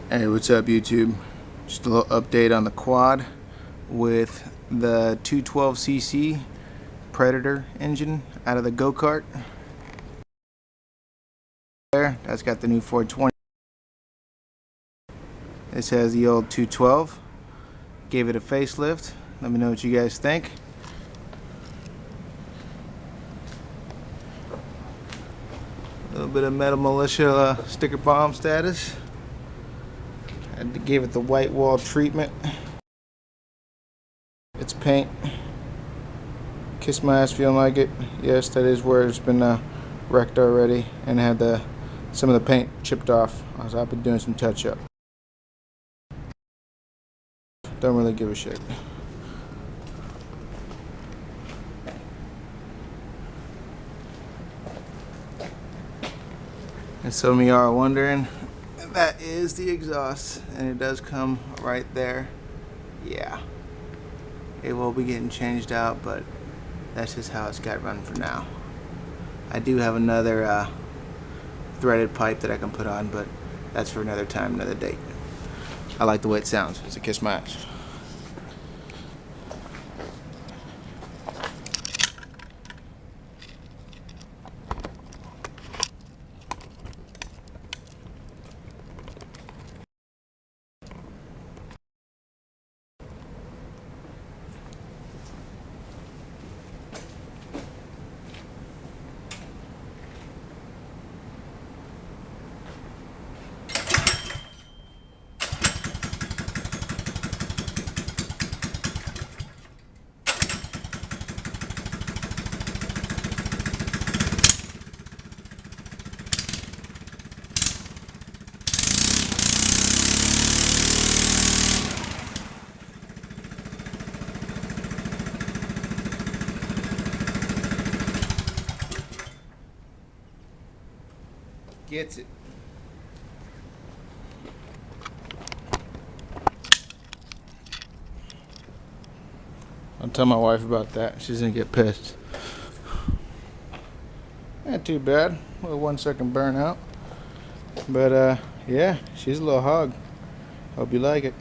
Hey, what's up YouTube? Just a little update on the quad with the 212cc Predator engine out of the go-kart. There, that's got the new 420. This has the old 212. Gave it a facelift. Let me know what you guys think. A little bit of Metal Mulisha sticker bomb status. I gave it the white wall treatment. It's paint. Kiss my ass, feeling like it. Yes, that is where it's been wrecked already and had some of the paint chipped off. So I've been doing some touch up. Don't really give a shit. And some of you are wondering, that is the exhaust, and it does come right there. Yeah, it will be getting changed out, but that's just how it's got run for now. I do have another threaded pipe that I can put on, but that's for another time, another date. I like the way it sounds. It's a kiss my ass. Gets it. I'll tell my wife about that. She's gonna get pissed. Not too bad. A little 1 second burnout. But yeah, she's a little hog. Hope you like it.